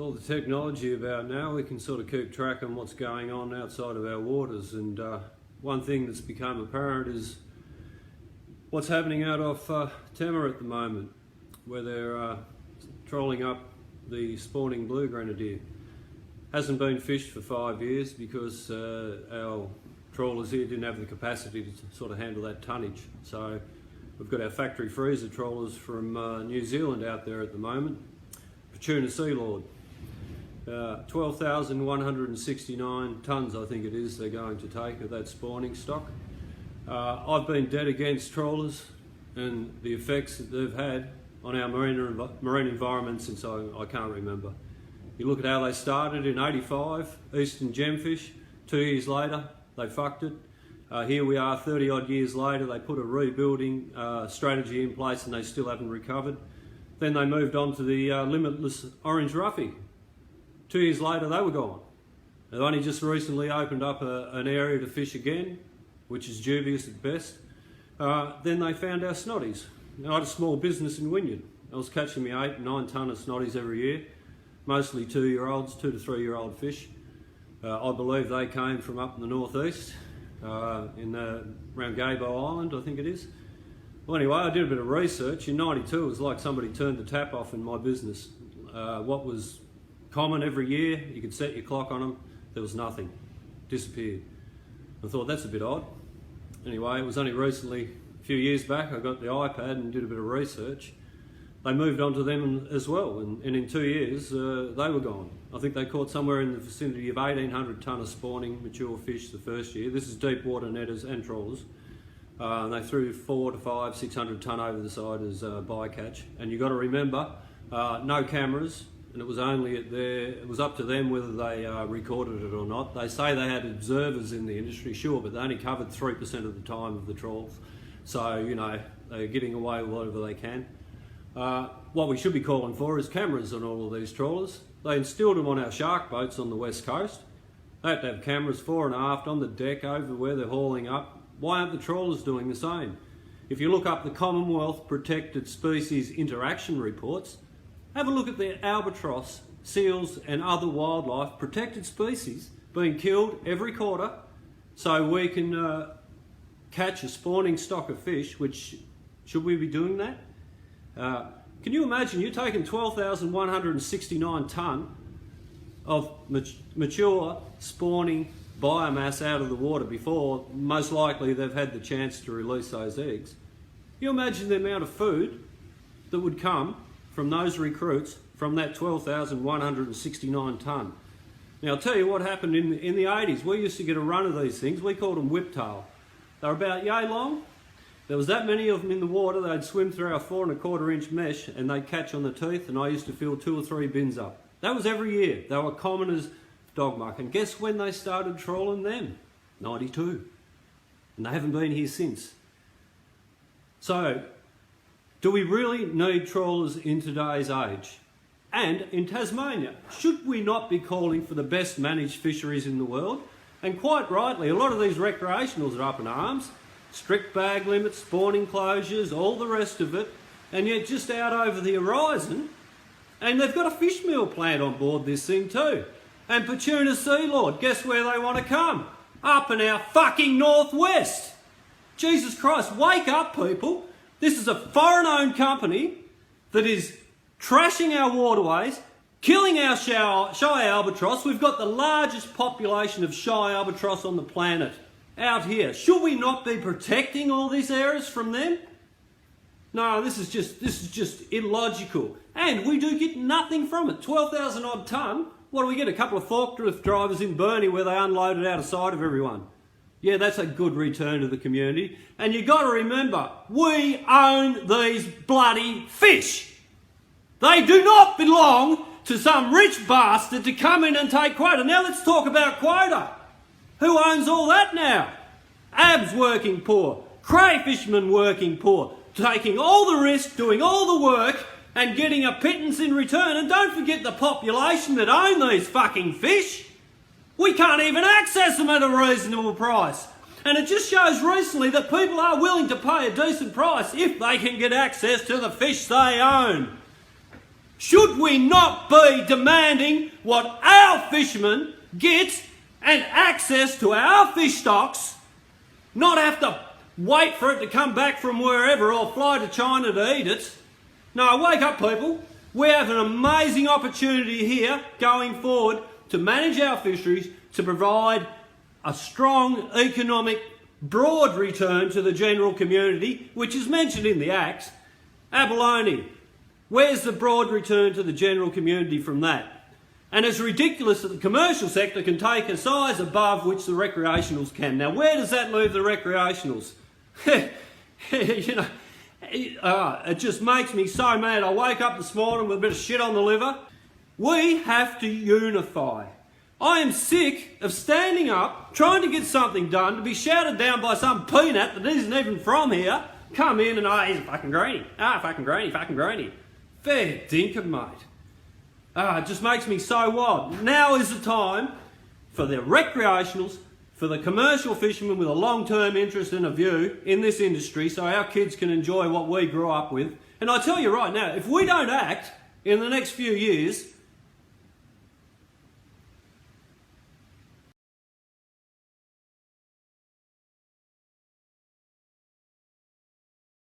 all the technology about now, we can sort of keep track on what's going on outside of our waters, and one thing that's become apparent is what's happening out off Tema at the moment, where they're trolling up the spawning blue grenadier. Hasn't been fished for 5 years because our trawlers here didn't have the capacity to sort of handle that tonnage. So we've got our factory freezer trawlers from New Zealand out there at the moment. Tuna Sea Lord. 12,169 tonnes I think it is they're going to take of that spawning stock. I've been dead against trawlers and the effects that they've had on our marine environment since I can't remember. You look at how they started in '85, eastern gemfish. 2 years later they fucked it. Here we are 30 odd years later, they put a rebuilding strategy in place and they still haven't recovered. Then they moved on to the limitless orange roughy. 2 years later they were gone. They've only just recently opened up an area to fish again, which is dubious at best. Then they found our snotties. Now, I had a small business in Wynyard. I was catching me 8 and 9 tonne of snotties every year, mostly 2-year-olds, 2 to 3-year-old fish. I believe they came from up in the northeast, around Gabo Island, I think it is. Well, anyway, I did a bit of research. In '92, it was like somebody turned the tap off in my business. What was common every year, you could set your clock on them, there was nothing. Disappeared. I thought, that's a bit odd. Anyway, it was only recently, a few years back, I got the iPad and did a bit of research. They moved on to them as well, and in 2 years, they were gone. I think they caught somewhere in the vicinity of 1,800 tonne of spawning mature fish the first year. This is deep water netters and trawlers. And they threw 400 to 500, 600 tonne over the side as bycatch. And you've got to remember, no cameras, and it was up to them whether they recorded it or not. They say they had observers in the industry, sure, but they only covered 3% of the time of the trawls. So, you know, they're getting away with whatever they can. What we should be calling for is cameras on all of these trawlers. They instilled them on our shark boats on the west coast. They have to have cameras fore and aft on the deck over where they're hauling up. Why aren't the trawlers doing the same? If you look up the Commonwealth Protected Species Interaction Reports, have a look at the albatross, seals and other wildlife protected species being killed every quarter so we can catch a spawning stock of fish, which, should we be doing that? Can you imagine you're taking 12,169 tonne of mature spawning biomass out of the water before most likely they've had the chance to release those eggs. You imagine the amount of food that would come from those recruits from that 12,169 tonne. Now I'll tell you what happened in the 80s. We used to get a run of these things. We called them whiptail. They were about yay long. There was that many of them in the water. They'd swim through our 4 1/4 inch mesh and they'd catch on the teeth, and I used to fill 2 or 3 bins up. That was every year. They were common as dog muck. And guess when they started trawling them? 92. And they haven't been here since. So, do we really need trawlers in today's age? And in Tasmania, should we not be calling for the best managed fisheries in the world? And quite rightly, a lot of these recreationals are up in arms. Strict bag limits, spawning closures, all the rest of it. And yet just out over the horizon, and they've got a fish meal plant on board this thing too. And Tuna Sea Lord, guess where they want to come? Up in our fucking northwest. Jesus Christ, wake up people. This is a foreign-owned company that is trashing our waterways, killing our shy albatross. We've got the largest population of shy albatross on the planet out here. Should we not be protecting all these areas from them? No, this is just illogical. And we do get nothing from it. 12,000 odd tonne. What do we get? A couple of forklift drivers in Burnie where they unload it out of sight of everyone. Yeah, that's a good return to the community. And you got to remember, we own these bloody fish. They do not belong to some rich bastard to come in and take quota. Now let's talk about quota. Who owns all that now? Abs working poor, crayfishermen working poor, taking all the risk, doing all the work, and getting a pittance in return. And don't forget the population that own these fucking fish. We can't even access them at a reasonable price. And it just shows recently that people are willing to pay a decent price if they can get access to the fish they own. Should we not be demanding what our fishermen get and access to our fish stocks, not have to wait for it to come back from wherever or fly to China to eat it? No, wake up, people. We have an amazing opportunity here going forward to manage our fisheries, to provide a strong economic broad return to the general community, which is mentioned in the Acts. Abalone, where's the broad return to the general community from that? And it's ridiculous that the commercial sector can take a size above which the recreationals can. Now, where does that leave the recreationals? You know, it just makes me so mad. I wake up this morning with a bit of shit on the liver. We have to unify. I am sick of standing up, trying to get something done, to be shouted down by some peanut that isn't even from here. Come in and, he's a fucking granny. Fucking granny. Fair dinkum, mate. It just makes me so wild. Now is the time for the recreationals, for the commercial fishermen with a long-term interest and a view in this industry so our kids can enjoy what we grew up with. And I tell you right now, if we don't act in the next few years,